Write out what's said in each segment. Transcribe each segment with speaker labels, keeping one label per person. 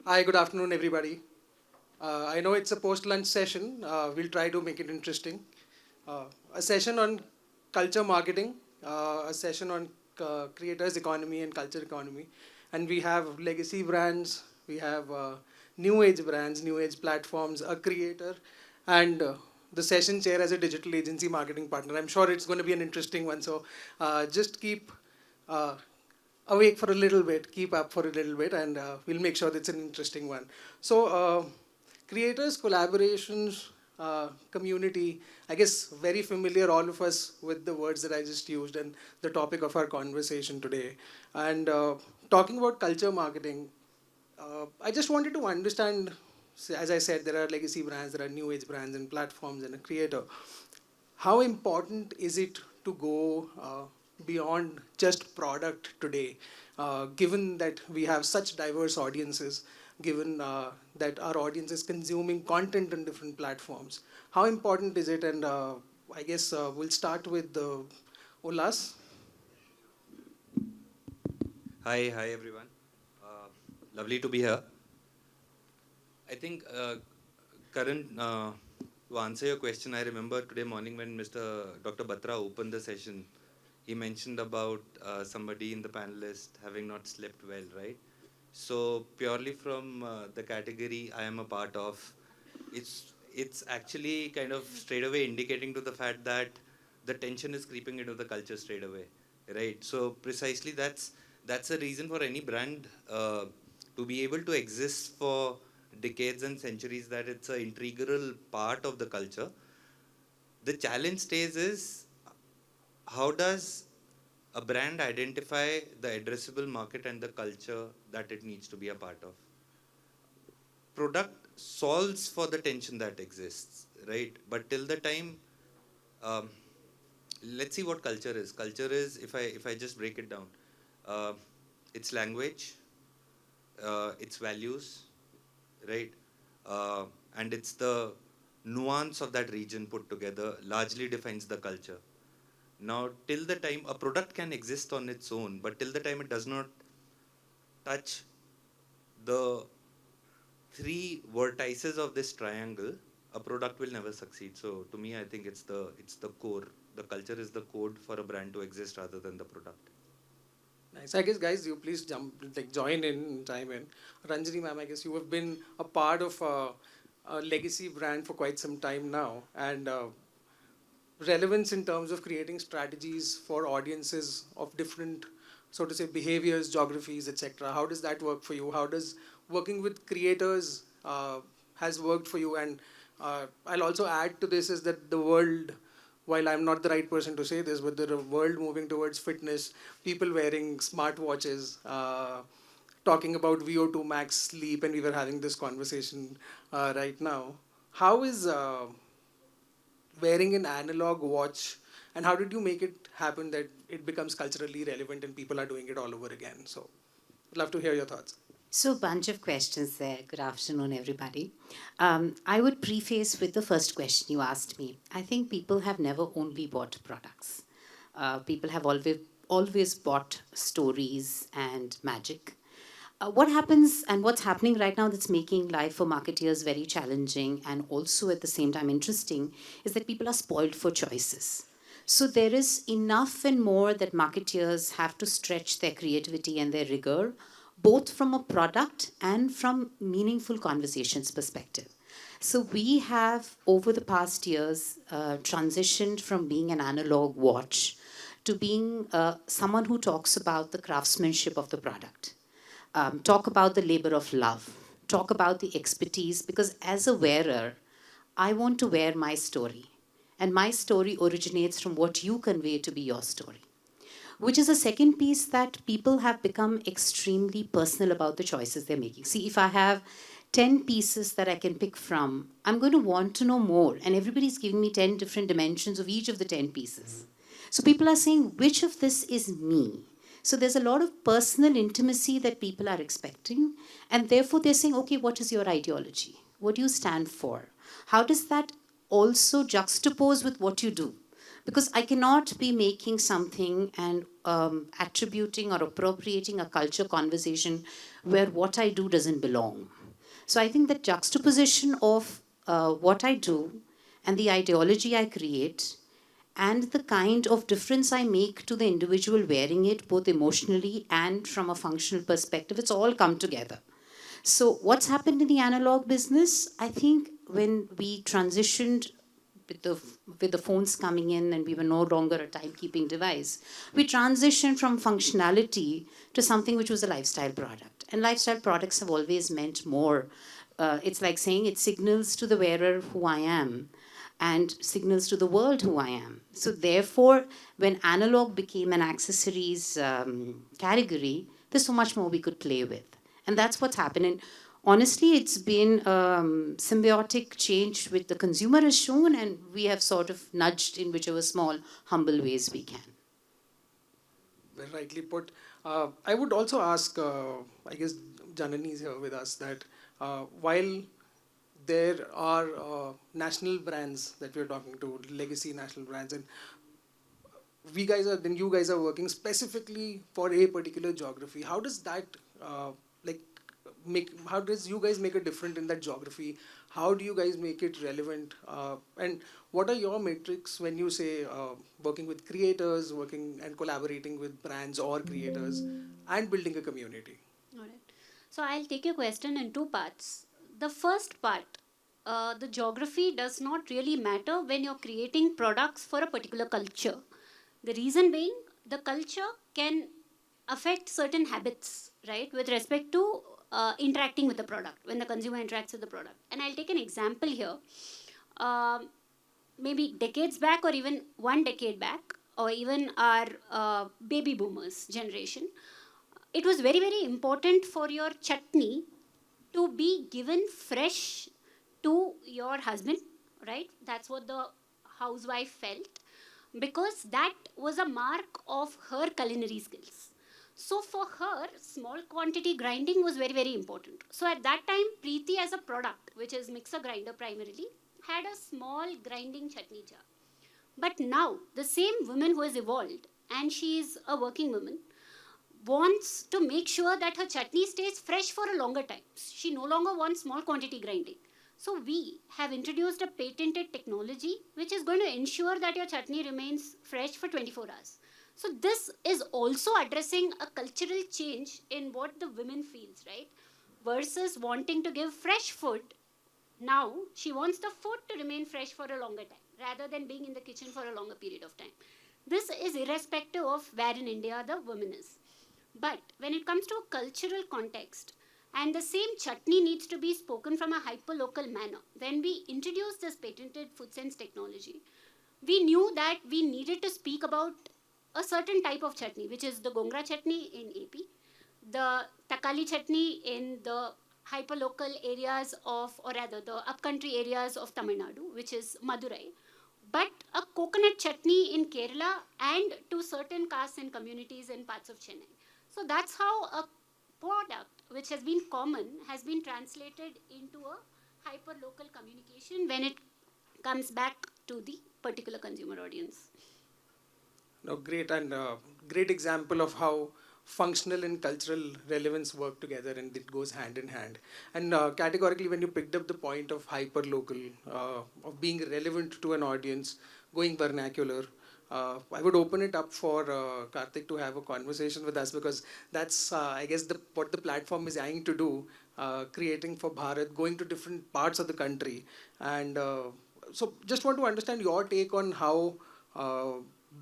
Speaker 1: Hi, good afternoon, everybody. I know it's a post-lunch session. We'll try to make it interesting. A session on culture marketing, a session on creators economy and culture economy. And we have legacy brands, we have new age brands, new age platforms, a creator, and the session chair as a digital agency marketing partner. I'm sure it's going to be an interesting one. So just keep uh, awake for a little bit, keep up for a little bit, and we'll make sure it's an interesting one. So, creators, collaborations, community, I guess very familiar, all of us, with the words that I just used and the topic of our conversation today. And talking about culture marketing, I just wanted to understand, as I said, there are legacy brands, there are new age brands and platforms and a creator. How important is it to go beyond just product today, given that we have such diverse audiences, given that our audience is consuming content on different platforms? How important is it? And I guess we'll start with Ullas.
Speaker 2: Hi everyone. Uh, Lovely to be here. I think, Karan, to answer your question, I remember today morning when Mr. Dr. Batra opened the session, he mentioned about somebody in the panelist having not slept well, right? So purely from the category I am a part of, it's actually kind of straight away indicating to the fact that the tension is creeping into the culture straight away, right? So precisely that's a reason for any brand to be able to exist for decades and centuries, that it's an integral part of the culture. The challenge stays is, how does a brand identify the addressable market and the culture that it needs to be a part of? Product solves for the tension that exists, right? But till the time, um, let's see what culture is. Culture is, if I just break it down, uh, it's language, it's values, right? And it's the nuance of that region put together largely defines the culture. Now, till the time a product can exist on its own, but till the time it does not touch the three vertices of this triangle, a product will never succeed. So to me, I think it's the core. The culture is the code for a brand to exist rather than the product.
Speaker 1: Nice. I guess, guys, you please jump, like join in, chime in. Ranjani ma'am, I guess you have been a part of a legacy brand for quite some time now, and relevance in terms of creating strategies for audiences of different, so to say, behaviors, geographies, etc. How does that work for you? How does working with creators has worked for you? And I'll also add to this is that the world, while I'm not the right person to say this, but the world moving towards fitness, people wearing smartwatches, talking about VO2 max sleep, and we were having this conversation right now. How is wearing an analog watch, and how did you make it happen that it becomes culturally relevant and people are doing it all over again? So I'd love to hear your thoughts.
Speaker 3: So, a bunch of questions there. Good afternoon, everybody. I would preface with the first question you asked me. I think people have never only bought products. People have always bought stories and magic. What happens and what's happening right now that's making life for marketeers very challenging and also at the same time interesting is that people are spoiled for choices. So there is enough and more that marketeers have to stretch their creativity and their rigor, both from a product and from meaningful conversations perspective. So we have, over the past years, transitioned from being an analog watch to being someone who talks about the craftsmanship of the product, talk about the labor of love, talk about the expertise, because as a wearer, I want to wear my story. And my story originates from what you convey to be your story, which is a second piece that people have become extremely personal about the choices they're making. See, if I have 10 pieces that I can pick from, I'm going to want to know more. And everybody's giving me 10 different dimensions of each of the 10 pieces. So people are saying, which of this is me? So there's a lot of personal intimacy that people are expecting. And therefore they're saying, okay, what is your ideology? What do you stand for? How does that also juxtapose with what you do? Because I cannot be making something and attributing or appropriating a culture conversation where what I do doesn't belong. So I think the juxtaposition of what I do and the ideology I create and the kind of difference I make to the individual wearing it, both emotionally and from a functional perspective, it's all come together. So what's happened in the analog business? I think when we transitioned with the phones coming in and we were no longer a timekeeping device, we transitioned from functionality to something which was a lifestyle product. And lifestyle products have always meant more. It's like saying it signals to the wearer who I am and signals to the world who I am. So therefore, when analog became an accessories category, there's so much more we could play with. And that's what's happened. And honestly, it's been symbiotic change with the consumer has shown, and we have sort of nudged in whichever small, humble ways we can.
Speaker 1: Well, rightly put. I would also ask, I guess Janani is here with us, that while there are national brands that we're talking to, legacy national brands, and you guys are working specifically for a particular geography. How does that how does you guys make a difference in that geography? How do you guys make it relevant? And what are your metrics when you say working with creators, working and collaborating with brands or creators, and building a community?
Speaker 4: All right. So I'll take your question in two parts. The first part, the geography does not really matter when you're creating products for a particular culture. The reason being, the culture can affect certain habits, right, with respect to interacting with the product, when the consumer interacts with the product. And I'll take an example here. Maybe decades back or even 1 decade back, or even our baby boomers generation, it was very, very important for your chutney to be given fresh to your husband, right? That's what the housewife felt, because that was a mark of her culinary skills. So for her, small quantity grinding was very, very important. So at that time, Preethi as a product, which is mixer grinder primarily, had a small grinding chutney jar. But now, the same woman who has evolved, and she is a working woman, wants to make sure that her chutney stays fresh for a longer time. She no longer wants small quantity grinding. So we have introduced a patented technology which is going to ensure that your chutney remains fresh for 24 hours. So this is also addressing a cultural change in what the women feels, right? Versus wanting to give fresh food. Now she wants the food to remain fresh for a longer time rather than being in the kitchen for a longer period of time. This is irrespective of where in India the woman is. But when it comes to a cultural context, and the same chutney needs to be spoken from a hyper-local manner, when we introduced this patented food sense technology, we knew that we needed to speak about a certain type of chutney, which is the gongra chutney in AP, the takali chutney in the hyper-local areas of, or rather the upcountry areas of Tamil Nadu, which is Madurai, but a coconut chutney in Kerala and to certain castes and communities in parts of Chennai. So that's how a product which has been common has been translated into a hyper-local communication when it comes back to the particular consumer audience.
Speaker 1: No, great, and great example of how functional and cultural relevance work together, and it goes hand in hand. And categorically, when you picked up the point of hyper-local, of being relevant to an audience, going vernacular, I would open it up for Kartik to have a conversation with us, because that's, I guess, what the platform is aiming to do, creating for Bharat, going to different parts of the country. And so just want to understand your take on how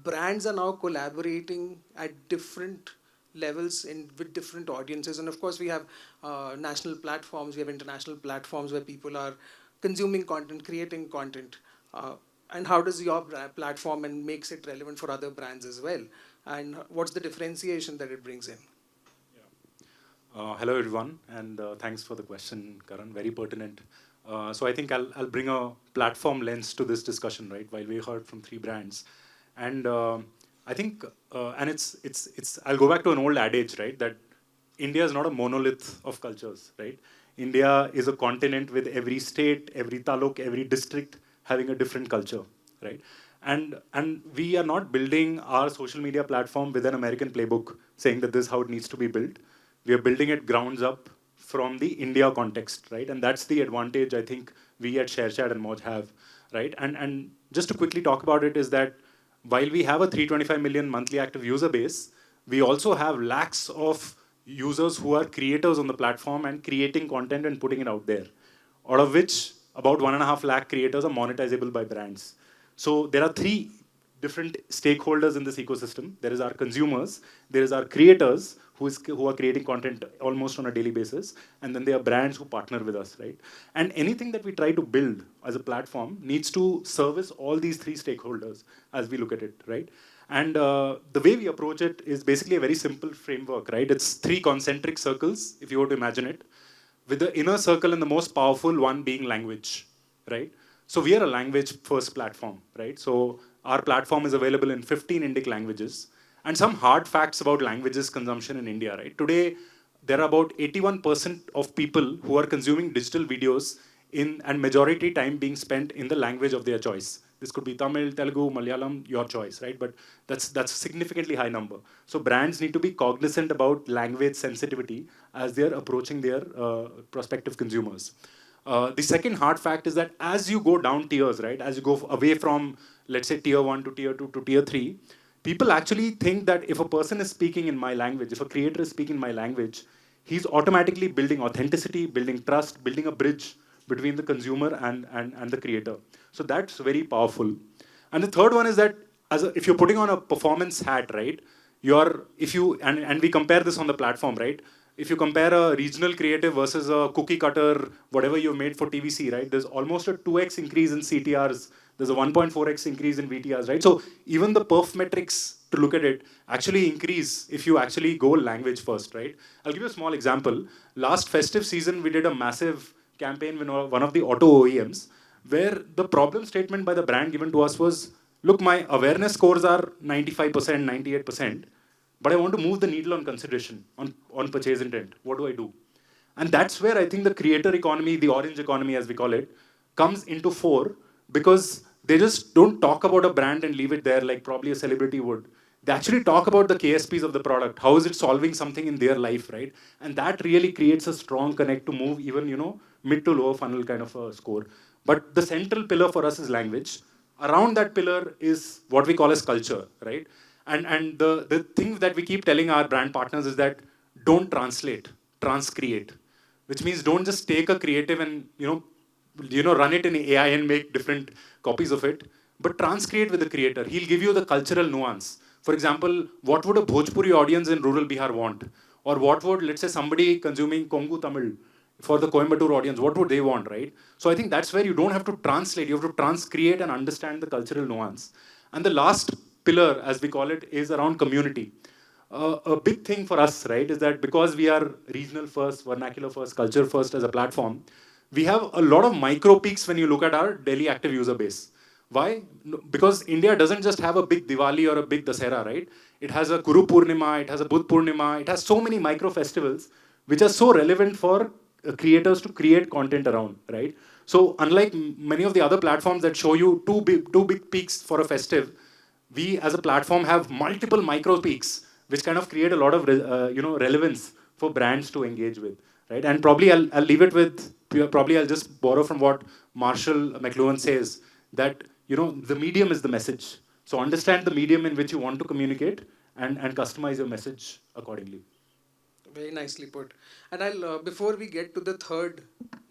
Speaker 1: brands are now collaborating at different levels with different audiences. And of course, we have national platforms, we have international platforms where people are consuming content, creating content. And how does your platform and makes it relevant for other brands as well? And what's the differentiation that it brings in?
Speaker 5: Yeah. Hello everyone, and thanks for the question, Karan. Very pertinent. So I think I'll bring a platform lens to this discussion, right? While we heard from 3 brands, and I think, and it's. I'll go back to an old adage, right? That India is not a monolith of cultures, right? India is a continent with every state, every taluk, every district having a different culture, right? And we are not building our social media platform with an American playbook saying that this is how it needs to be built. We are building it grounds up from the India context, right? And that's the advantage I think we at ShareChat and Moj have, right? And just to quickly talk about it is that while we have a 325 million monthly active user base, we also have lakhs of users who are creators on the platform and creating content and putting it out there, out of which about 1.5 lakh creators are monetizable by brands. So there are three different stakeholders in this ecosystem. There is our consumers, there is our creators who are creating content almost on a daily basis, and then there are brands who partner with us, right? And anything that we try to build as a platform needs to service all these three stakeholders as we look at it, right? And the way we approach it is basically a very simple framework, right? It's three concentric circles, if you were to imagine it, with the inner circle and the most powerful one being language, right? So we are a language-first platform, right? So our platform is available in 15 Indic languages. And some hard facts about languages consumption in India, right? Today, there are about 81% of people who are consuming digital videos and majority time being spent in the language of their choice. This could be Tamil, Telugu, Malayalam, your choice, right? But that's a significantly high number. So brands need to be cognizant about language sensitivity as they're approaching their prospective consumers. The second hard fact is that as you go down tiers, right? As you go away from, let's say, tier 1 to tier 2 to tier 3, people actually think that if a person is speaking in my language, if a creator is speaking in my language, he's automatically building authenticity, building trust, building a bridge between the consumer and the creator. So that's very powerful. And the third one is that if you're putting on a performance hat, right, and we compare this on the platform, right? If you compare a regional creative versus a cookie cutter, whatever you made for TVC, right, there's almost a 2x increase in CTRs. There's a 1.4x increase in VTRs, right? So even the perf metrics, to look at it, actually increase if you actually go language first, right? I'll give you a small example. Last festive season, we did a massive campaign with one of the auto OEMs, where the problem statement by the brand given to us was, look, my awareness scores are 95%, 98%, but I want to move the needle on consideration, on purchase intent. What do I do? And that's where I think the creator economy, the orange economy as we call it, comes into fore, because they just don't talk about a brand and leave it there like probably a celebrity would. They actually talk about the KSPs of the product. How is it solving something in their life, right? And that really creates a strong connect to move even, mid to lower funnel kind of a score. But the central pillar for us is language. Around that pillar is what we call as culture, right? And the thing that we keep telling our brand partners is that don't translate, transcreate, which means don't just take a creative and, run it in AI and make different copies of it, but transcreate with the creator. He'll give you the cultural nuance. For example, what would a Bhojpuri audience in rural Bihar want? Or what would, let's say, somebody consuming Kongu Tamil for the Coimbatore audience, what would they want, right? So I think that's where you don't have to translate, you have to transcreate and understand the cultural nuance. And the last pillar, as we call it, is around community. A big thing for us, right, is that because we are regional first, vernacular first, culture first as a platform, we have a lot of micro peaks when you look at our daily active user base. Why? Because India doesn't just have a big Diwali or a big Dasera, right? It has a Guru Purnima, it has a Budh Purnima, it has so many micro festivals which are so relevant for creators to create content around, right? So unlike many of the other platforms that show you two big peaks for a festive, we as a platform have multiple micro peaks which kind of create a lot of relevance for brands to engage with, right? And probably I'll leave it with, probably I'll just borrow from what Marshall McLuhan says, that the medium is the message. So understand the medium in which you want to communicate and customize your message accordingly.
Speaker 1: Very nicely put. And I'll before we get to the third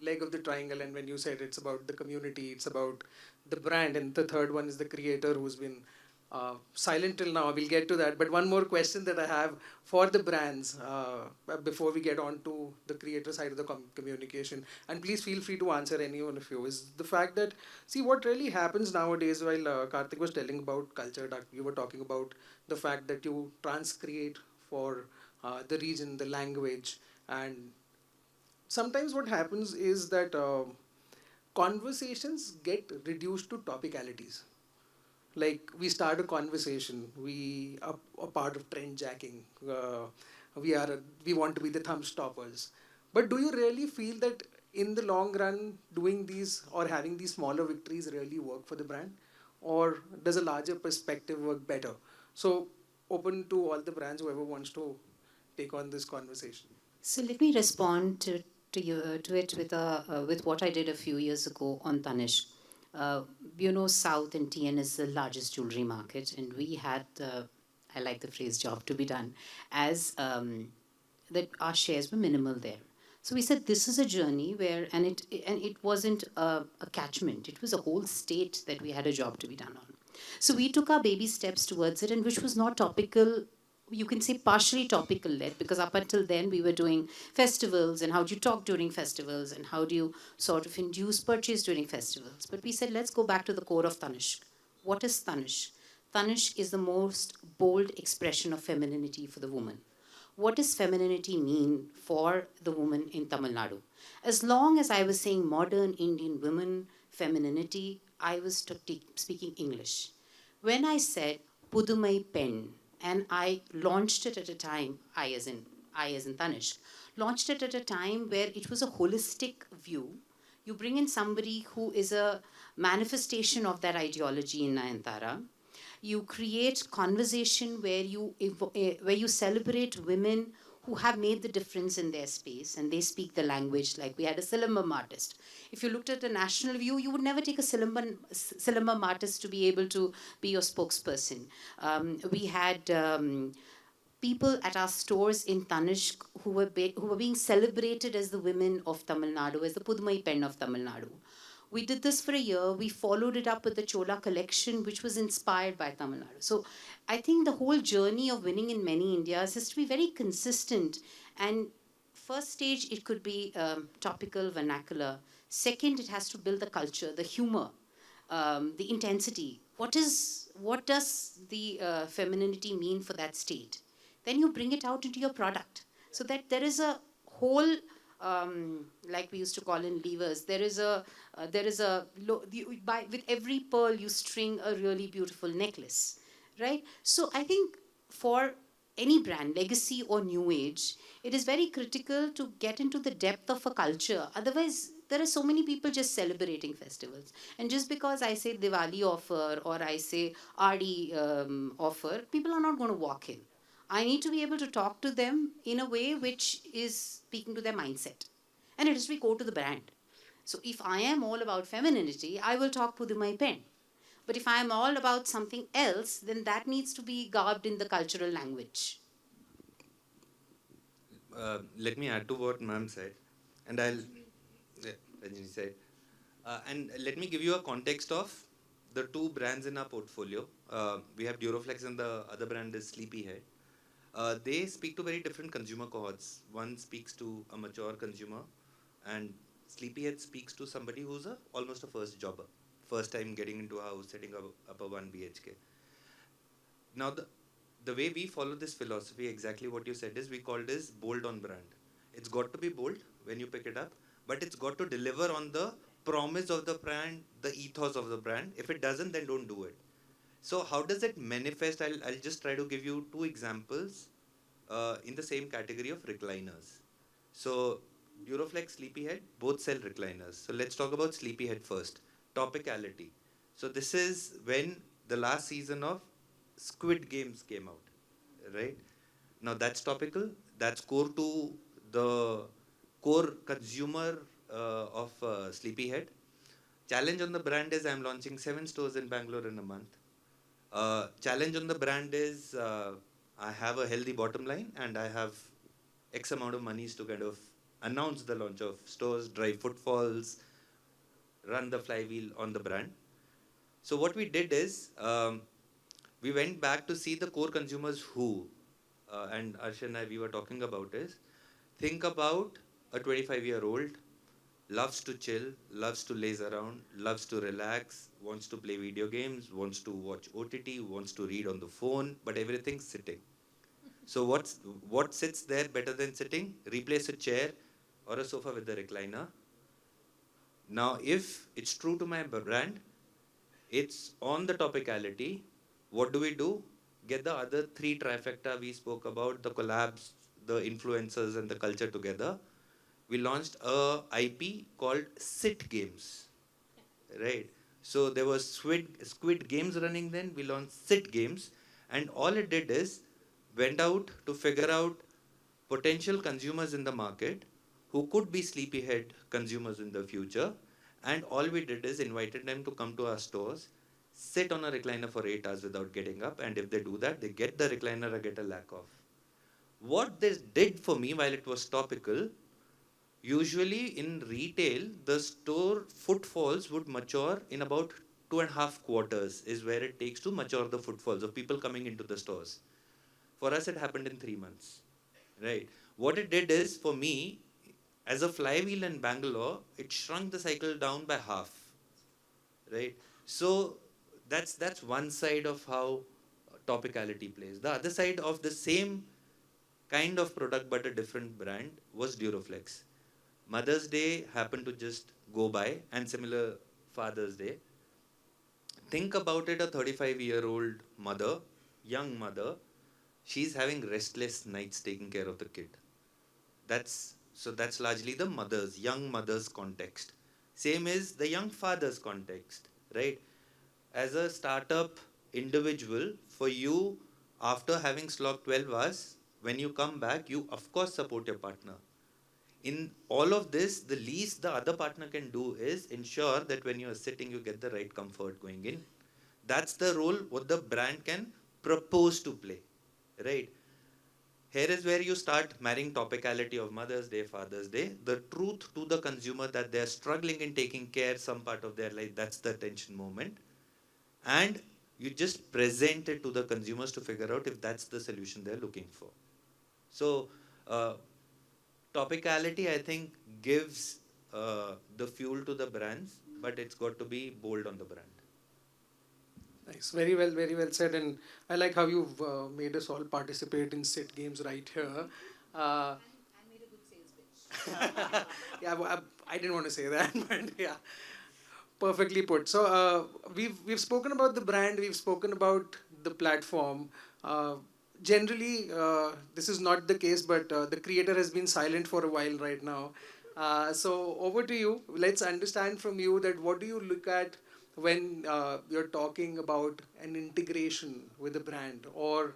Speaker 1: leg of the triangle, and when you said it's about the community, it's about the brand, and the third one is the creator who's been silent till now. We'll get to that. But one more question that I have for the brands before we get on to the creator side of the communication, and please feel free to answer any one of you, is the fact that, see, what really happens nowadays, while Kartik was telling about culture, you were talking about the fact that you transcreate for the region, the language, and sometimes what happens is that conversations get reduced to topicalities. Like, we start a conversation, we are a part of trend jacking, we want to be the thumb stoppers. But do you really feel that in the long run, doing these or having these smaller victories really work for the brand? or does a larger perspective work better? So open to all the brands, whoever wants to take on this conversation.
Speaker 3: So let me respond to it with what I did a few years ago on Tanishq. Uh, South and TN is the largest jewelry market, and we had I like the phrase "job to be done," as that our shares were minimal there. So we said this is a journey where, and it wasn't a catchment; it was a whole state that we had a job to be done on. So we took our baby steps towards it, and which was not topical. You can say partially topical led, because up until then we were doing festivals and how do you talk during festivals and how do you sort of induce purchase during festivals. But we said let's go back to the core of Tanishq. What is Tanishq? Tanishq is the most bold expression of femininity for the woman. What does femininity mean for the woman in Tamil Nadu? As long as I was saying modern Indian women, femininity, I was speaking English. When I said Pudumai Pen, and I launched it at a time, I as in Tanishq, launched it at a time where it was a holistic view. You bring in somebody who is a manifestation of that ideology in Nayantara. You create conversation where you celebrate women who have made the difference in their space and they speak the language. Like we had a Silambam artist. If you looked at the national view, you would never take a Silambam artist to be able to be your spokesperson. We had people at our stores in Tanishq who were being celebrated as the women of Tamil Nadu, as the Pudumai Pen of Tamil Nadu. We did this for a year. We followed it up with the Chola collection, which was inspired by Tamil Nadu. So I think the whole journey of winning in many Indias is to be very consistent. And first stage, it could be topical, vernacular. Second, it has to build the culture, the humor, the intensity. What does the femininity mean for that state? Then you bring it out into your product, so that there is a whole, like we used to call in levers. With every pearl you string a really beautiful necklace, right? So I think for any brand, legacy or new age, it is very critical to get into the depth of a culture. Otherwise, there are so many people just celebrating festivals. And just because I say Diwali offer or I say Aadi offer, people are not going to walk in. I need to be able to talk to them in a way which is speaking to their mindset. And it has to be core to the brand. So if I am all about femininity, I will talk Pudumai Pen. But if I am all about something else, then that needs to be garbed in the cultural language.
Speaker 2: Let me add to what ma'am said, and Ranjani said, and let me give you a context of the two brands in our portfolio. We have Duroflex and the other brand is Sleepyhead. They speak to very different consumer cohorts. One speaks to a mature consumer, and Sleepyhead speaks to somebody who's almost a first jobber, first time getting into a house, setting up a 1 BHK. Now, the way we follow this philosophy, exactly what you said is, we call this bold on brand. It's got to be bold when you pick it up, but it's got to deliver on the promise of the brand, the ethos of the brand. If it doesn't, then don't do it. So how does it manifest? I'll just try to give you two examples in the same category of recliners. So Duroflex, Sleepyhead, both sell recliners. So let's talk about Sleepyhead first. Topicality. So this is when the last season of Squid Games came out, right? Now that's topical. That's core to the core consumer of Sleepyhead. Challenge on the brand is I'm launching 7 stores in Bangalore in a month. Challenge on the brand is I have a healthy bottom line and I have X amount of monies to kind of announce the launch of stores, drive footfalls, run the flywheel on the brand. So what we did is we went back to see the core consumers who, and Arsh and I, we were talking about is, think about a 25-year-old, loves to chill, loves to laze around, loves to relax, wants to play video games, wants to watch OTT, wants to read on the phone, but everything's sitting. So what sits there better than sitting? Replace a chair or a sofa with a recliner. Now, if it's true to my brand, it's on the topicality. What do? Get the other 3 trifecta we spoke about, the collabs, the influencers and the culture together. We launched a IP called Sit Games, right? So there was Squid Games running then. We launched Sit Games, and all it did is went out to figure out potential consumers in the market who could be sleepyhead consumers in the future. And all we did is invited them to come to our stores, sit on a recliner for 8 hours without getting up. And if they do that, they get the recliner or get a lack off. What this did for me, while it was topical, usually in retail, the store footfalls would mature in about 2.5 quarters is where it takes to mature the footfalls of people coming into the stores. For us, it happened in 3 months, right? What it did is, for me, as a flywheel in Bangalore, it shrunk the cycle down by half, right? So that's one side of how topicality plays. The other side of the same kind of product but a different brand was Duroflex. Mother's Day happened to just go by, and similar Father's Day. Think about it, a 35-year-old mother, young mother, she's having restless nights taking care of the kid. That's largely the young mother's context. Same is the young father's context, right? As a startup individual, for you, after having slogged 12 hours, when you come back, you of course support your partner. In all of this, the least the other partner can do is ensure that when you are sitting, you get the right comfort going in. That's the role what the brand can propose to play, right? Here is where you start marrying topicality of Mother's Day, Father's Day, the truth to the consumer that they're struggling in taking care some part of their life. That's the tension moment. And you just present it to the consumers to figure out if that's the solution they're looking for. So, topicality, I think, gives the fuel to the brands, but it's got to be bold on the brand.
Speaker 1: Nice, very well said. And I like how you've made us all participate in Sit Games right here. I made a good sales pitch. Yeah, I didn't want to say that, but yeah, perfectly put. So we've spoken about the brand, we've spoken about the platform. Generally, this is not the case, but the creator has been silent for a while right now. So over to you. Let's understand from you that what do you look at when you're talking about an integration with a brand, or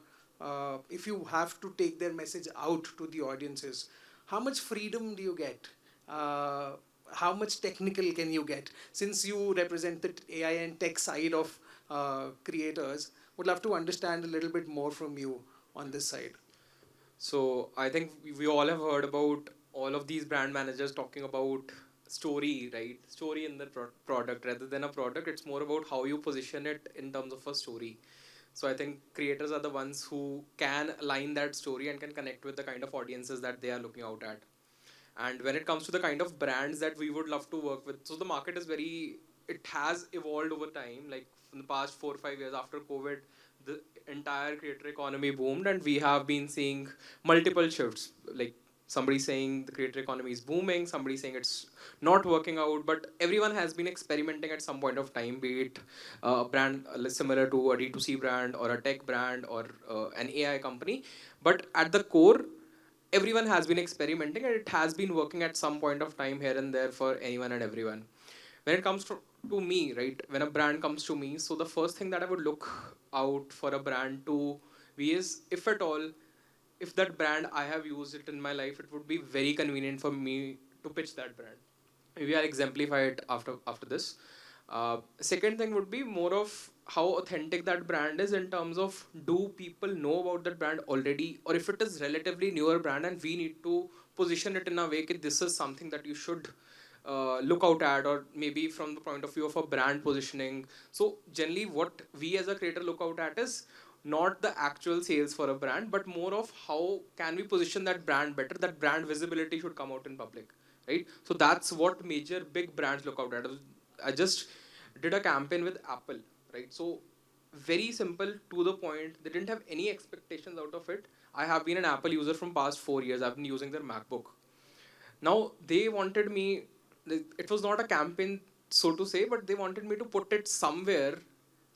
Speaker 1: if you have to take their message out to the audiences, how much freedom do you get? How much technical can you get? Since you represent the AI and tech side of creators, would love to understand a little bit more from you on this side.
Speaker 6: So I think we all have heard about all of these brand managers talking about story, right? Story in the product rather than a product. It's more about how you position it in terms of a story. So I think creators are the ones who can align that story and can connect with the kind of audiences that they are looking out at. And when it comes to the kind of brands that we would love to work with, so the market is it has evolved over time. Like in the past 4 or 5 years after COVID, the entire creator economy boomed, and we have been seeing multiple shifts. Like somebody saying the creator economy is booming, somebody saying it's not working out, but everyone has been experimenting at some point of time, be it a brand similar to a D2C brand or a tech brand or an AI company. But at the core, everyone has been experimenting, and it has been working at some point of time here and there for anyone and everyone. When it comes to me, right, when a brand comes to me, so the first thing that I would look out for a brand to be is, if at all, if that brand, I have used it in my life, it would be very convenient for me to pitch that brand. Maybe I'll exemplify it after this. Second thing would be more of how authentic that brand is in terms of, do people know about that brand already, or if it is relatively newer brand and we need to position it in a way that this is something that you should look out at, or maybe from the point of view of a brand positioning. So generally what we as a creator look out at is not the actual sales for a brand, but more of how can we position that brand better. That brand visibility should come out in public, right? So that's what major big brands look out at. I just did a campaign with Apple, right? So very simple, to the point. They didn't have any expectations out of it. I have been an Apple user from past 4 years. I've been using their MacBook. Now they wanted me, it was not a campaign so to say, but they wanted me to put it somewhere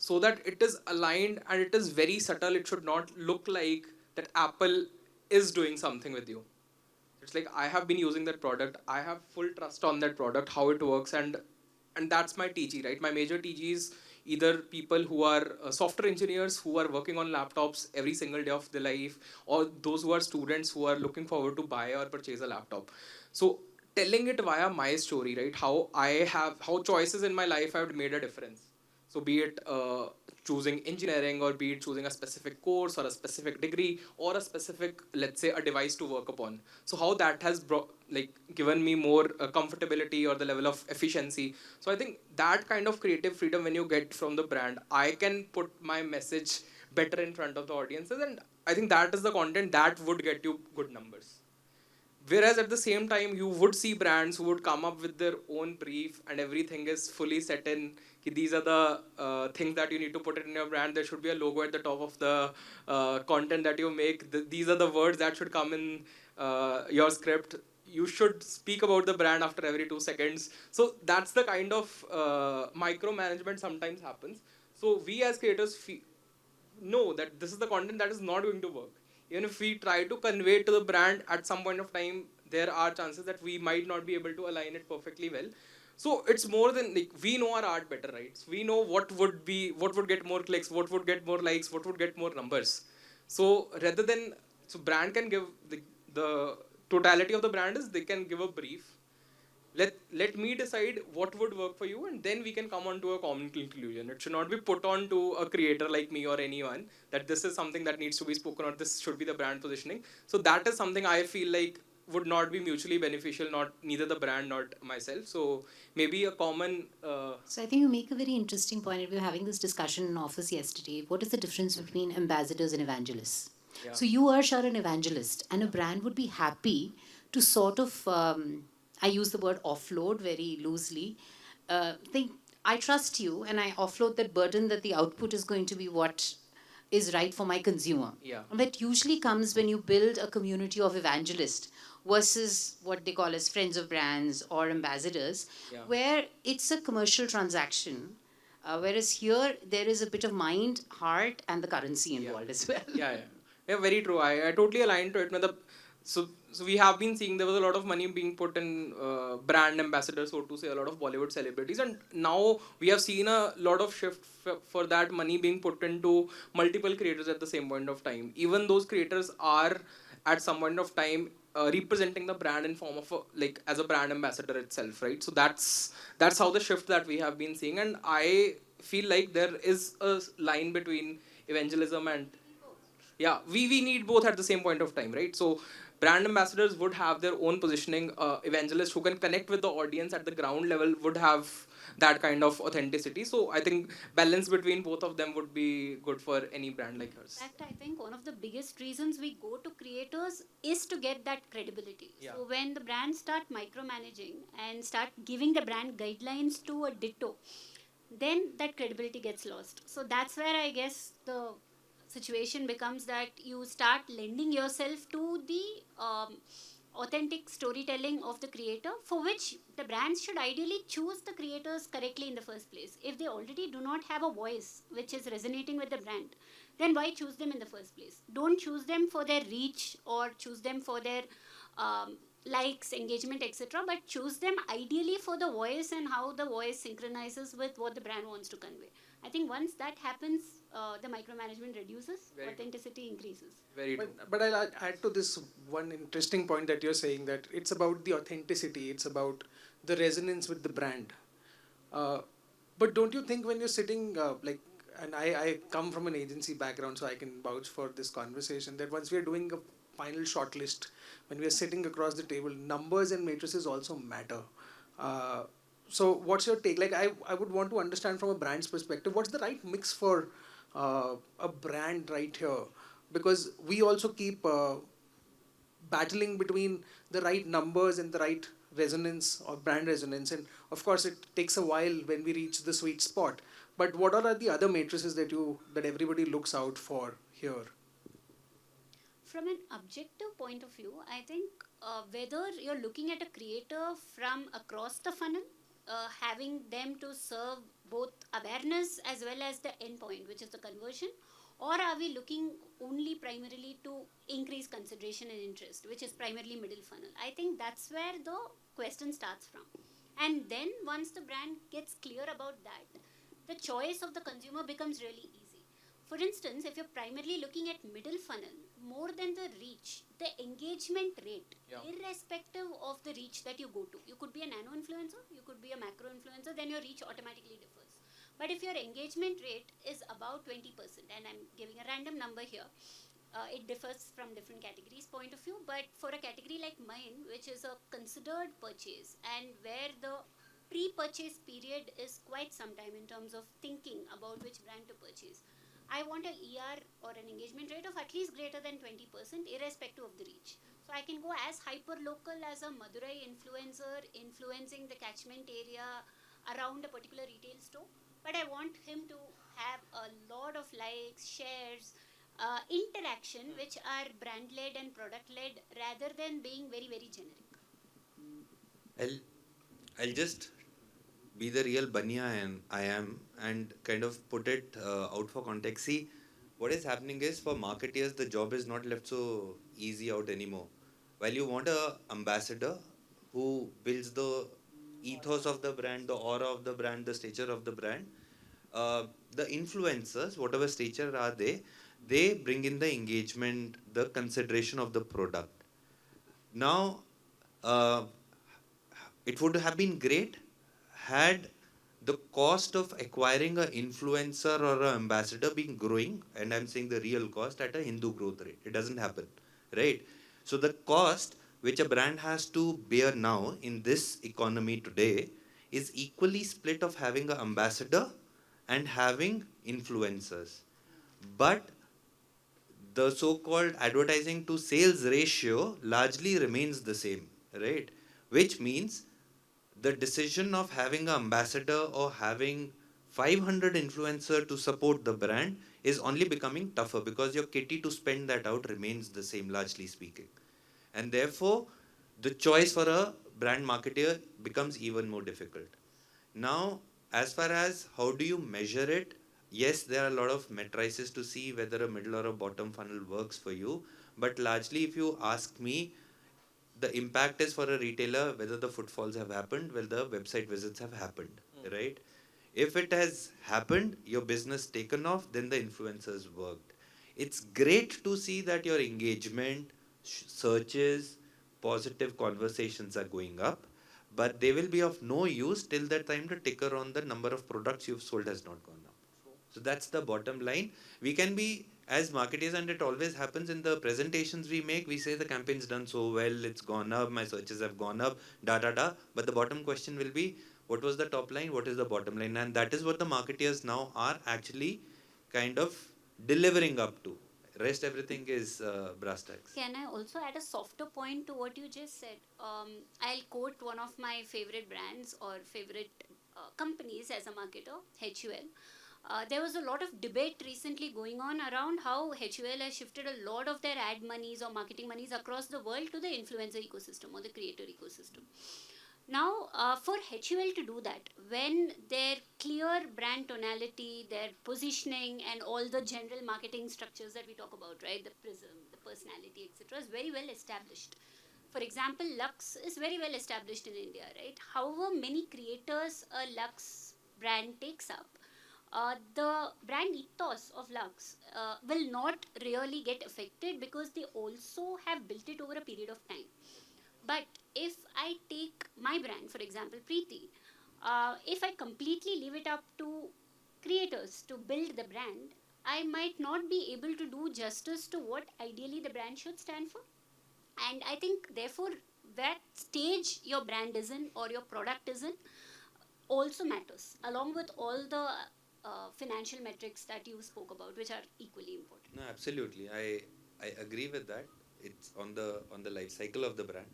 Speaker 6: so that it is aligned and it is very subtle. It should not look like that Apple is doing something with you. It's like, I have been using that product. I have full trust on that product, how it works, and and that's my TG, right? My major TG is either people who are software engineers who are working on laptops every single day of their life, or those who are students who are looking forward to buy or purchase a laptop. So telling it via my story, right? How choices in my life have made a difference. So be it choosing engineering, or be it choosing a specific course or a specific degree or a specific, let's say, a device to work upon. So how that has brought, like, given me more comfortability or the level of efficiency. So I think that kind of creative freedom when you get from the brand, I can put my message better in front of the audiences, and I think that is the content that would get you good numbers. Whereas at the same time, you would see brands who would come up with their own brief and everything is fully set in. These are the things that you need to put it in your brand. There should be a logo at the top of the content that you make. These are the words that should come in your script. You should speak about the brand after every 2 seconds. So that's the kind of micromanagement sometimes happens. So we as creators know that this is the content that is not going to work. Even if we try to convey to the brand at some point of time, there are chances that we might not be able to align it perfectly well. So it's more than, like, we know our art better, right? So we know what would get more clicks, what would get more likes, what would get more numbers. So rather than, so brand can give the totality of the brand is they can give a brief. Let me decide what would work for you, and then we can come on to a common conclusion. It should not be put on to a creator like me or anyone that this is something that needs to be spoken, or this should be the brand positioning. So that is something I feel like would not be mutually beneficial, not neither the brand nor myself. So maybe a common
Speaker 3: So I think you make a very interesting point. We were having this discussion in office yesterday. What is the difference between ambassadors and evangelists?
Speaker 6: Yeah.
Speaker 3: So you are an evangelist, and a brand would be happy to sort of, I use the word offload very loosely. Think, I trust you, and I offload that burden that the output is going to be what is right for my consumer.
Speaker 6: Yeah.
Speaker 3: And that usually comes when you build a community of evangelists versus what they call as friends of brands or ambassadors,
Speaker 6: Yeah.
Speaker 3: where it's a commercial transaction. Whereas here, there is a bit of mind, heart, and the currency involved as well.
Speaker 6: Yeah, very true. I totally align to it. So we have been seeing there was a lot of money being put in brand ambassadors, so to say, a lot of Bollywood celebrities, and now we have seen a lot of shift for that money being put into multiple creators at the same point of time. Even those creators are at some point of time representing the brand in form of like as a brand ambassador itself, right? So that's how the shift that we have been seeing, and I feel like there is a line between evangelism and, yeah, we need both at the same point of time, right? So brand ambassadors would have their own positioning. Evangelists who can connect with the audience at the ground level would have that kind of authenticity. So I think balance between both of them would be good for any brand like hers.
Speaker 4: In fact, I think one of the biggest reasons we go to creators is to get that credibility.
Speaker 6: Yeah.
Speaker 4: So when the brands start micromanaging and start giving the brand guidelines to a ditto, then that credibility gets lost. So that's where I guess the situation becomes that you start lending yourself to the authentic storytelling of the creator, for which the brands should ideally choose the creators correctly in the first place. If they already do not have a voice which is resonating with the brand, then why choose them in the first place? Don't choose them for their reach or choose them for their likes, engagement, etc., but choose them ideally for the voice and how the voice synchronizes with what the brand wants to convey. I think once that happens, the micromanagement reduces,
Speaker 6: Very
Speaker 4: authenticity increases.
Speaker 6: Very true.
Speaker 1: But I'll add to this one interesting point that you're saying, that it's about the authenticity, it's about the resonance with the brand. But don't you think when you're sitting, and I come from an agency background, so I can vouch for this conversation, that once we're doing a final shortlist, when we're sitting across the table, numbers and matrices also matter. So what's your take? Like, I would want to understand from a brand's perspective, what's the right mix for a brand right here? Because we also keep battling between the right numbers and the right resonance or brand resonance. And of course, it takes a while when we reach the sweet spot. But what are the other matrices that everybody looks out for here?
Speaker 4: From an objective point of view, I think whether you're looking at a creator from across the funnel, having them to serve both awareness as well as the endpoint, which is the conversion, or are we looking only primarily to increase consideration and interest, which is primarily middle funnel? I think that's where the question starts from. And then once the brand gets clear about that, the choice of the consumer becomes really easy. For instance, if you're primarily looking at middle funnel, more than the reach, the engagement rate, irrespective of the reach that you go to, you could be a nano influencer, you could be a macro influencer, then your reach automatically differs. But if your engagement rate is about 20%, and I'm giving a random number here, it differs from different categories point of view, but for a category like mine, which is a considered purchase and where the pre-purchase period is quite some time in terms of thinking about which brand to purchase, I want a ER or an engagement rate of at least greater than 20% irrespective of the reach. So I can go as hyper-local as a Madurai influencer influencing the catchment area around a particular retail store, but I want him to have a lot of likes, shares, interaction which are brand-led and product-led rather than being very, very generic.
Speaker 2: I'll just be the real banya I am and kind of put it out for context. See, what is happening is for marketeers, the job is not left so easy out anymore. While you want a ambassador who builds the ethos of the brand, the aura of the brand, the stature of the brand, the influencers, whatever stature are they bring in the engagement, the consideration of the product. Now, it would have been great had the cost of acquiring an influencer or an ambassador been growing, and I'm saying the real cost at a Hindu growth rate. It doesn't happen, right? So the cost which a brand has to bear now in this economy today is equally split of having an ambassador and having influencers. But the so-called advertising to sales ratio largely remains the same, right? Which means the decision of having an ambassador or having 500 influencer to support the brand is only becoming tougher because your kitty to spend that out remains the same, largely speaking. And therefore, the choice for a brand marketer becomes even more difficult. Now, as far as how do you measure it, yes, there are a lot of matrices to see whether a middle or a bottom funnel works for you. But largely, if you ask me, the impact is for a retailer whether the footfalls have happened, whether the website visits have happened, right? If it has happened, your business taken off, then the influencers worked. It's great to see that your engagement, searches, positive conversations are going up, but they will be of no use till the time the ticker on the number of products you've sold has not gone up. So that's the bottom line. We can be, as marketers, and it always happens in the presentations we make, we say the campaign's done so well, it's gone up, my searches have gone up, da da da. But the bottom question will be, what was the top line, what is the bottom line? And that is what the marketers now are actually kind of delivering up to. Rest everything is brass tacks.
Speaker 4: Can I also add a softer point to what you just said? I'll quote one of my favorite brands or favorite companies as a marketer, HUL. There was a lot of debate recently going on around how HUL has shifted a lot of their ad monies or marketing monies across the world to the influencer ecosystem or the creator ecosystem. Now, for HUL to do that, when their clear brand tonality, their positioning, and all the general marketing structures that we talk about, right, the prism, the personality, etc., is very well established. For example, Lux is very well established in India, right? However many creators a Lux brand takes up, the brand ethos of Lux will not really get affected because they also have built it over a period of time. But if I take my brand, for example, Preethi, if I completely leave it up to creators to build the brand, I might not be able to do justice to what ideally the brand should stand for. And I think, therefore, that stage your brand is in or your product is in also matters, along with all the financial metrics that you spoke about, which are equally important.
Speaker 2: No, absolutely. I agree with that. It's on the life cycle of the brand.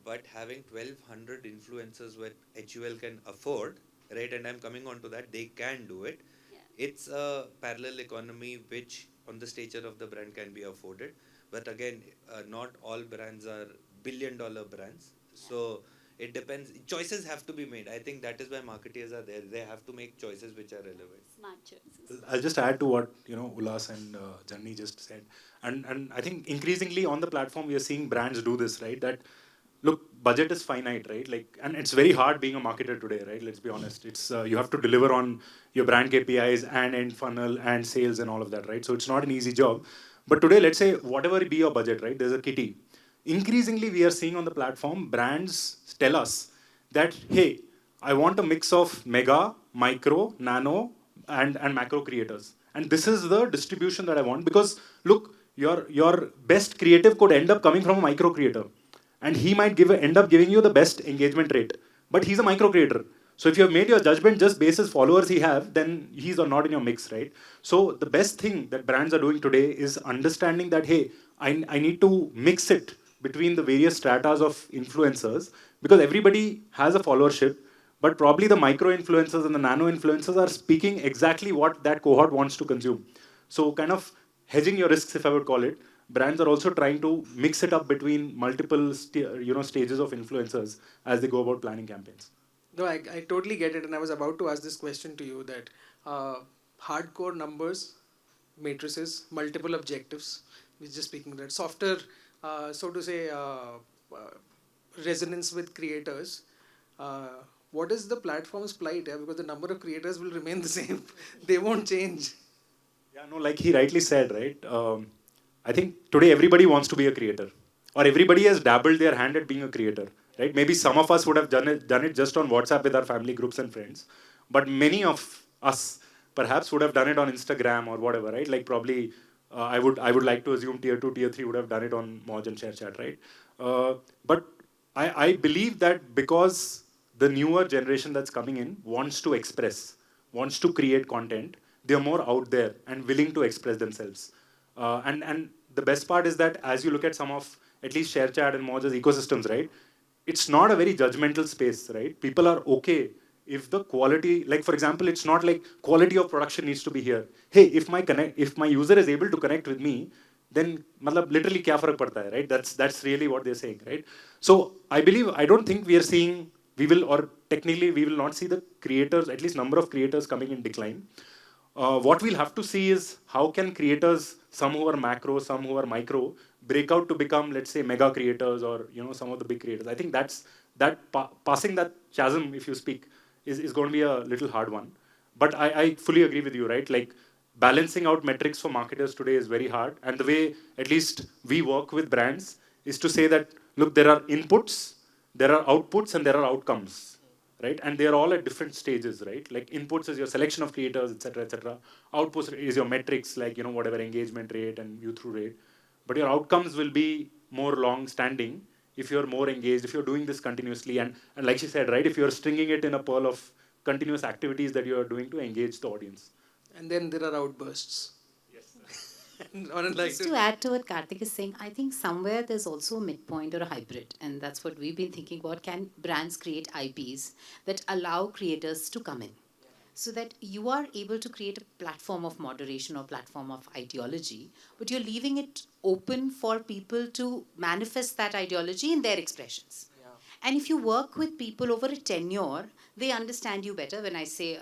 Speaker 2: But having 1,200 influencers what HUL can afford, right? And I'm coming on to that, they can do it.
Speaker 4: Yeah.
Speaker 2: It's a parallel economy which on the stature of the brand can be afforded. But again, not all brands are billion-dollar brands. So it depends. Choices have to be made. I think that is why marketeers are there. They have to make choices which are relevant.
Speaker 4: Smart choices.
Speaker 5: I'll just add to what Ullas and Janani just said, and I think increasingly on the platform we are seeing brands do this, right? That look, budget is finite, right? Like, and it's very hard being a marketer today, right? Let's be honest. It's you have to deliver on your brand KPIs and end funnel and sales and all of that, right? So it's not an easy job. But today, let's say whatever be your budget, right? There's a kitty. Increasingly, we are seeing on the platform brands tell us that, hey, I want a mix of mega, micro, nano, and macro creators. And this is the distribution that I want because look, your best creative could end up coming from a micro creator. And he might end up giving you the best engagement rate. But he's a micro creator. So if you have made your judgment just basis followers he have, then he's or not in your mix, right? So the best thing that brands are doing today is understanding that, hey, I need to mix it between the various stratas of influencers because everybody has a followership, but probably the micro influencers and the nano influencers are speaking exactly what that cohort wants to consume. So kind of hedging your risks, if I would call it, brands are also trying to mix it up between multiple stages of influencers as they go about planning campaigns.
Speaker 1: No, I totally get it, and I was about to ask this question to you that hardcore numbers, matrices, multiple objectives, we're just speaking that softer, so to say, resonance with creators. What is the platform's plight? Yeah? Because the number of creators will remain the same. They won't change.
Speaker 5: Yeah, no, like he rightly said, right? I think today everybody wants to be a creator, or everybody has dabbled their hand at being a creator, right? Maybe some of us would have done it just on WhatsApp with our family groups and friends, but many of us perhaps would have done it on Instagram or whatever, right? Like probably I would like to assume tier 2, tier 3 would have done it on Moj and ShareChat, right? But I believe that because the newer generation that's coming in wants to express, wants to create content, they're more out there and willing to express themselves. And the best part is that as you look at some of at least ShareChat and Moj's ecosystems, right? It's not a very judgmental space, right? People are okay if the quality, like for example, it's not like quality of production needs to be here. Hey, if my user is able to connect with me, then literally kya farak padta hai, right? That's really what they're saying, right? So I don't think we are seeing, technically we will not see the creators, at least number of creators coming in decline. What we'll have to see is how can creators, some who are macro, some who are micro, break out to become, let's say, mega creators or some of the big creators. I think passing that chasm, if you speak, is going to be a little hard one. But I fully agree with you, right? Like balancing out metrics for marketers today is very hard. And the way at least we work with brands is to say that, look, there are inputs, there are outputs, and there are outcomes. Right? And they're all at different stages, right? Like inputs is your selection of creators, etc., etc. Outputs is your metrics, like whatever engagement rate and view-through rate. But your outcomes will be more long-standing if you're more engaged, if you're doing this continuously, and like she said, right, if you're stringing it in a pearl of continuous activities that you're doing to engage the audience.
Speaker 1: And then there are outbursts.
Speaker 3: Just to add to what Kartik is saying, I think somewhere there's also a midpoint or a hybrid, and that's what we've been thinking about. Can brands create IPs that allow creators to come in? So that you are able to create a platform of moderation or platform of ideology, but you're leaving it open for people to manifest that ideology in their expressions. Yeah. And if you work with people over a tenure, they understand you better when I say,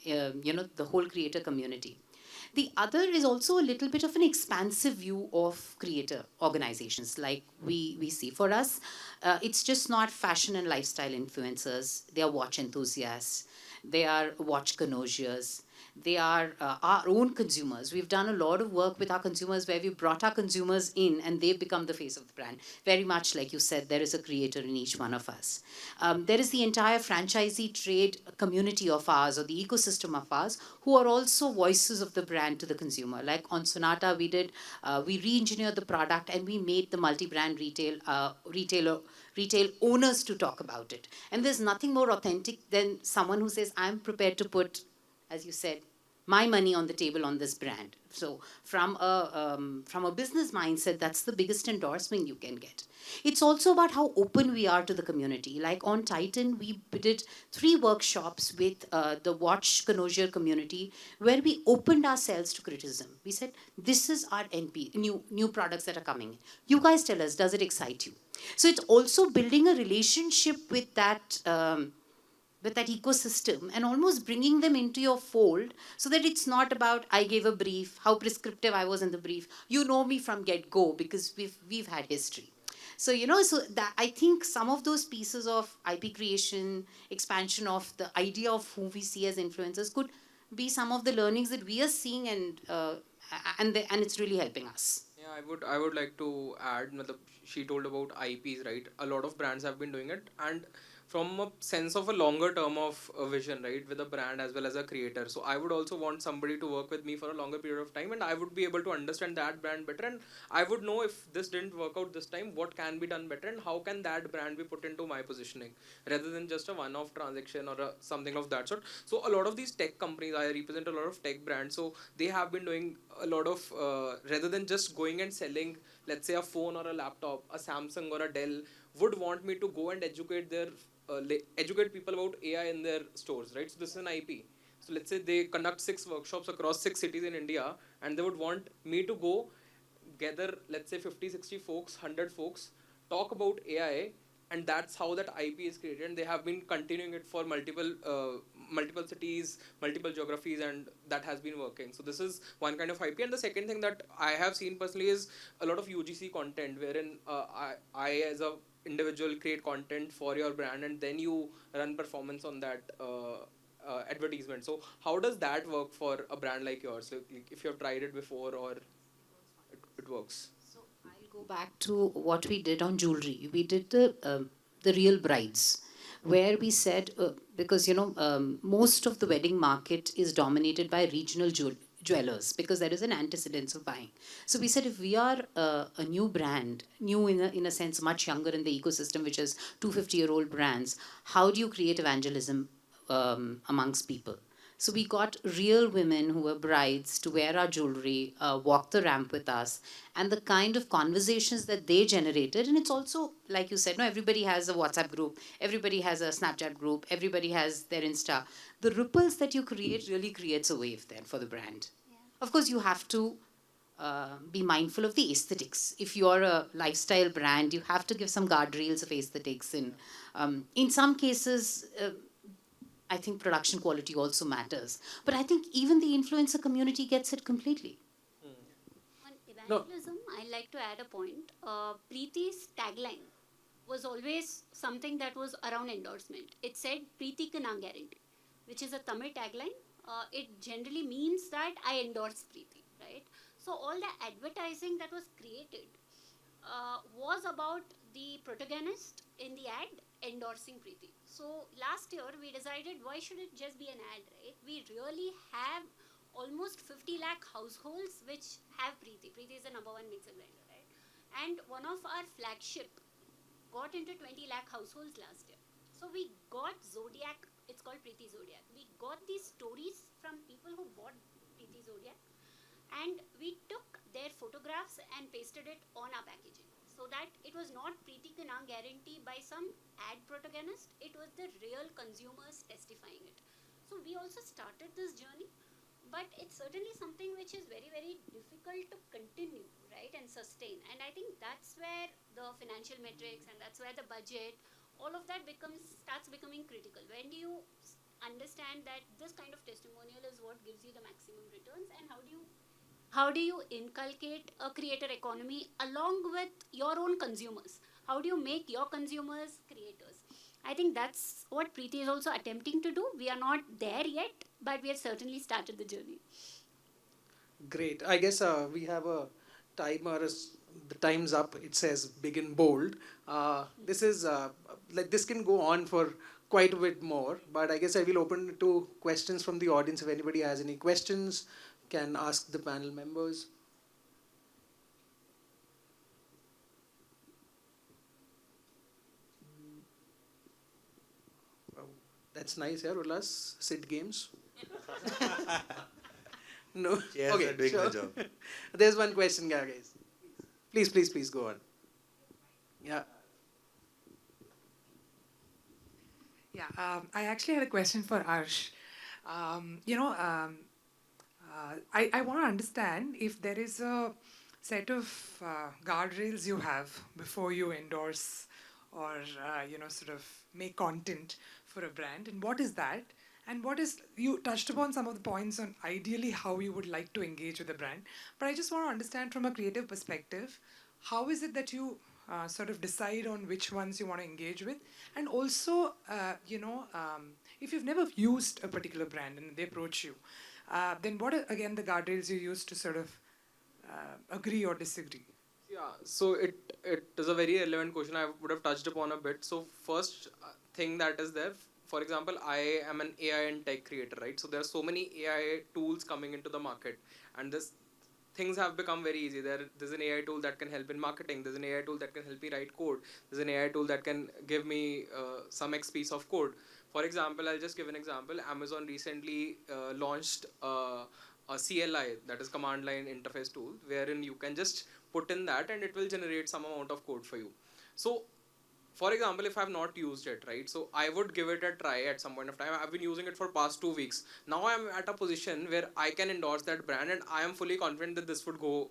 Speaker 3: the whole creator community. The other is also a little bit of an expansive view of creator organizations like we see. For us, it's just not fashion and lifestyle influencers. They are watch enthusiasts. They are watch connoisseurs. They are our own consumers. We've done a lot of work with our consumers where we've brought our consumers in and they've become the face of the brand. Very much like you said, there is a creator in each one of us. There is the entire franchisee trade community of ours or the ecosystem of ours who are also voices of the brand to the consumer. Like on Sonata, we re-engineered the product and we made the multi-brand retail owners to talk about it. And there's nothing more authentic than someone who says, I'm prepared to put, as you said, my money on the table on this brand. So from a business mindset, that's the biggest endorsement you can get. It's also about how open we are to the community. Like on Titan, we did 3 workshops with the watch connoisseur community where we opened ourselves to criticism. We said, this is our NP, new products that are coming. You guys tell us, does it excite you? So it's also building a relationship with that ecosystem and almost bringing them into your fold so that it's not about I gave a brief, how prescriptive I was in the brief. You know me from get-go because we've had history. So, you know, so that I think some of those pieces of IP creation, expansion of the idea of who we see as influencers could be some of the learnings that we are seeing, and it's really helping us.
Speaker 6: Yeah, I would like to add, matlab, she told about IPs, right? A lot of brands have been doing it, and from a sense of a longer term of a vision, right, with a brand as well as a creator. So I would also want somebody to work with me for a longer period of time, and I would be able to understand that brand better, and I would know if this didn't work out this time, what can be done better, and how can that brand be put into my positioning, rather than just a one-off transaction or something of that sort. So a lot of these tech companies, I represent a lot of tech brands, so they have been doing a lot of rather than just going and selling, let's say, a phone or a laptop, a Samsung or a Dell would want me to go and educate people about AI in their stores, right? So this is an IP. So let's say they conduct 6 workshops across 6 cities in India, and they would want me to go gather, let's say, 50, 60 folks, 100 folks, talk about AI, and that's how that IP is created. And they have been continuing it for multiple cities, multiple geographies, and that has been working. So this is one kind of IP. And the second thing that I have seen personally is a lot of UGC content, wherein I as a individual create content for your brand, and then you run performance on that advertisement. So how does that work for a brand like yours? Like if you have tried it before, or it works?
Speaker 3: So I'll go back to what we did on jewelry. We did the real brides, where we said, because, you know, most of the wedding market is dominated by regional jewelers, because there is an antecedence of buying. So we said, if we are a new brand, new in a sense, much younger in the ecosystem, which is 250-year-old brands, how do you create evangelism amongst people? So we got real women who were brides to wear our jewelry, walk the ramp with us, and the kind of conversations that they generated. And it's also, like you said, no, everybody has a WhatsApp group, everybody has a Snapchat group, everybody has their Insta. The ripples that you create really creates a wave then for the brand.
Speaker 4: Yeah.
Speaker 3: Of course, you have to be mindful of the aesthetics. If you're a lifestyle brand, you have to give some guardrails of aesthetics. And in some cases, I think production quality also matters. But I think even the influencer community gets it completely.
Speaker 4: On evangelism, I'd like to add a point. Preethi's tagline was always something that was around endorsement. It said, Preethi Ki Na Guarantee, which is a Tamil tagline. It generally means that I endorse Preethi, right? So all the advertising that was created was about the protagonist in the ad endorsing Preethi. So last year we decided, why should it just be an ad, right? We really have almost 50 lakh households which have Preethi. Preethi is the #1 mixer grinder, right? And one of our flagship got into 20 lakh households last year. So we got Zodiac, it's called Preethi Zodiac. We got these stories from people who bought Preethi Zodiac, and we took their photographs and pasted it on our packaging, so that it was not Preethi Ki Na Guarantee by some ad protagonist, it was the real consumers testifying it. So we also started this journey, but it's certainly something which is very, very difficult to continue, right, and sustain. And I think that's where the financial metrics, and that's where the budget, all of that starts becoming critical. When do you understand that this kind of testimonial is what gives you the maximum returns, and how do you inculcate a creator economy along with your own consumers? How do you make your consumers creators? I think that's what Preethi is also attempting to do. We are not there yet, but we have certainly started the journey.
Speaker 1: Great. I guess we have a timer. The time's up. It says big and bold. This is like this can go on for quite a bit more, but I guess I will open it to questions from the audience. If anybody has any questions, can ask the panel members. Wow, that's nice, yeah, Ullas. Sit games. No.
Speaker 2: Chairs
Speaker 1: Okay,
Speaker 2: are doing
Speaker 1: sure.
Speaker 2: the job.
Speaker 1: There's one question, guys. Please go on. Yeah.
Speaker 7: Yeah, I actually had a question for Arsh. I want to understand if there is a set of guardrails you have before you endorse or sort of make content for a brand, and what is that? And what is, you touched upon some of the points on ideally how you would like to engage with the brand, but I just want to understand from a creative perspective, how is it that you sort of decide on which ones you want to engage with. And also, if you've never used a particular brand and they approach you, then what are, again, the guardrails you use to sort of agree or disagree?
Speaker 6: Yeah, so it is a very relevant question I would have touched upon a bit. So first thing that is there, for example, I am an AI and tech creator, right? So there are so many AI tools coming into the market, and this things have become very easy. There's an AI tool that can help in marketing. There's an AI tool that can help me write code. There's an AI tool that can give me some X piece of code. For example, I'll just give an example. Amazon recently launched a CLI, that is command line interface tool, wherein you can just put in that and it will generate some amount of code for you. So for example, if I have not used it, right, so I would give it a try at some point of time. I've been using it for past 2 weeks. Now I'm at a position where I can endorse that brand and I am fully confident that this would go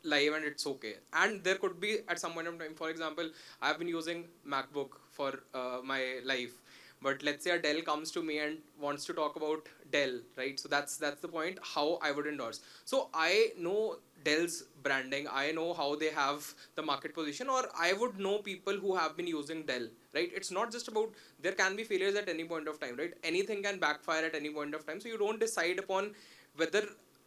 Speaker 6: live and it's okay. And there could be at some point of time, for example, I've been using MacBook for my life. But let's say a Dell comes to me and wants to talk about Dell, right? So that's the point, how I would endorse. So I know Dell's branding, I know how they have the market position, or I would know people who have been using Dell, right? It's not just about, there can be failures at any point of time, right? Anything can backfire at any point of time. So you don't decide upon whether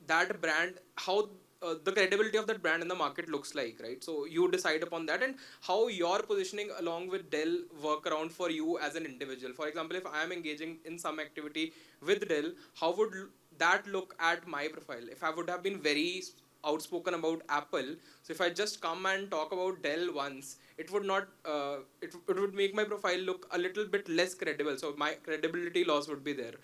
Speaker 6: that brand, how the credibility of that brand in the market looks like, right? So you decide upon that and how your positioning along with Dell work around for you as an individual. For example, if I am engaging in some activity with Dell, how would that look at my profile? If I would have been very outspoken about Apple, so if I just come and talk about Dell once, it would not, it would make my profile look a little bit less credible. So my credibility loss would be there.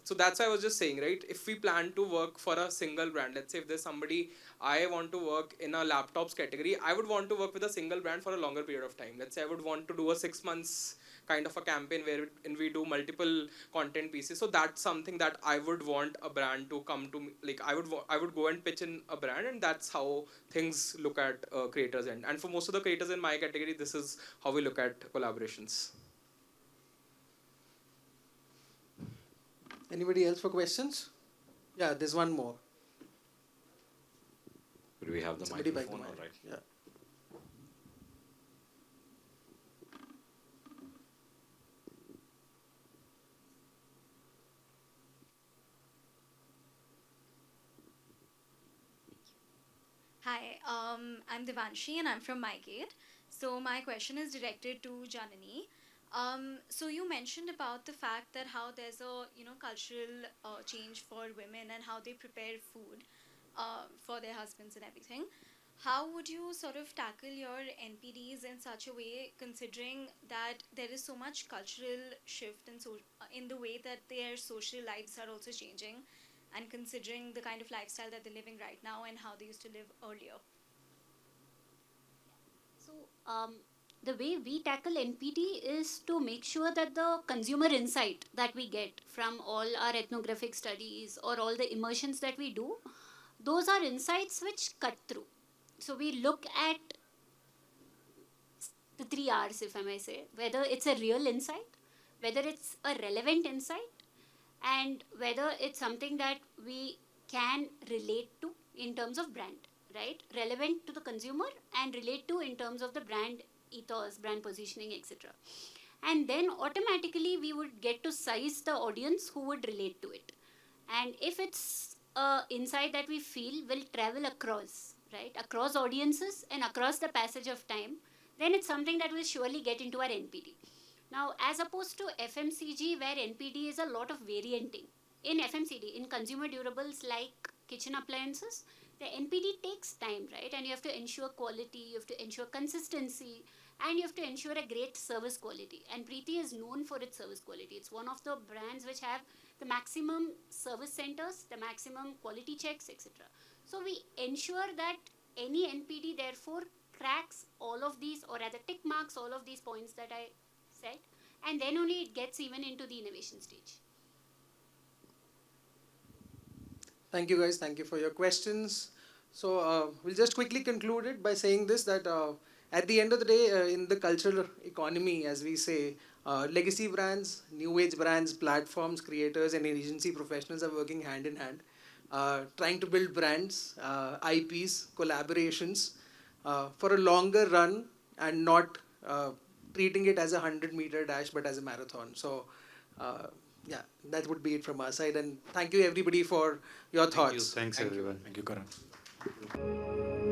Speaker 6: So that's why I was just saying, right? If we plan to work for a single brand, let's say if there's somebody, I want to work in a laptops category, I would want to work with a single brand for a longer period of time. Let's say I would want to do a 6 months kind of a campaign where we do multiple content pieces. So that's something that I would want a brand to come to me. Like I would go and pitch in a brand, and that's how things look at creators. And for most of the creators in my category, this is how we look at collaborations.
Speaker 1: Anybody else for questions? Yeah, there's one more.
Speaker 5: Do we have the
Speaker 1: Somebody back
Speaker 5: microphone?
Speaker 1: the
Speaker 5: All
Speaker 1: mic.
Speaker 5: right.
Speaker 1: Yeah.
Speaker 8: Hi, I'm Devanshi and I'm from MyGate. So my question is directed to Janani. So you mentioned about the fact that how there's a cultural change for women and how they prepare food for their husbands and everything. How would you sort of tackle your NPDs in such a way, considering that there is so much cultural shift in the way that their social lives are also changing, and considering the kind of lifestyle that they're living right now and how they used to live earlier?
Speaker 4: So the way we tackle NPD is to make sure that the consumer insight that we get from all our ethnographic studies or all the immersions that we do, those are insights which cut through. So we look at the 3 R's, if I may say, whether it's a real insight, whether it's a relevant insight, and whether it's something that we can relate to in terms of brand, right? Relevant to the consumer and relate to in terms of the brand ethos, brand positioning, etc. And then automatically we would get to size the audience who would relate to it. And if it's a insight that we feel will travel across, right, across audiences and across the passage of time, then it's something that will surely get into our NPD. Now, as opposed to FMCG, where NPD is a lot of varianting, in FMCD, in consumer durables like kitchen appliances, the NPD takes time, right? And you have to ensure quality, you have to ensure consistency, and you have to ensure a great service quality. And Preethi is known for its service quality. It's one of the brands which have the maximum service centers, the maximum quality checks, etc. So we ensure that any NPD therefore cracks all of these, or rather tick marks all of these points that I said, and then only it gets even into the innovation stage.
Speaker 1: Thank you guys, thank you for your questions. So we'll just quickly conclude it by saying this, that at the end of the day, in the cultural economy, as we say, legacy brands, new age brands, platforms, creators and agency professionals are working hand in hand, trying to build brands, IPs, collaborations for a longer run and not treating it as a 100-meter dash but as a marathon. So yeah, that would be it from our side, and thank you everybody for your
Speaker 2: Thank you.
Speaker 1: thoughts.
Speaker 2: Thanks,
Speaker 6: Thank you.
Speaker 2: everyone.
Speaker 5: Thank you, Karan.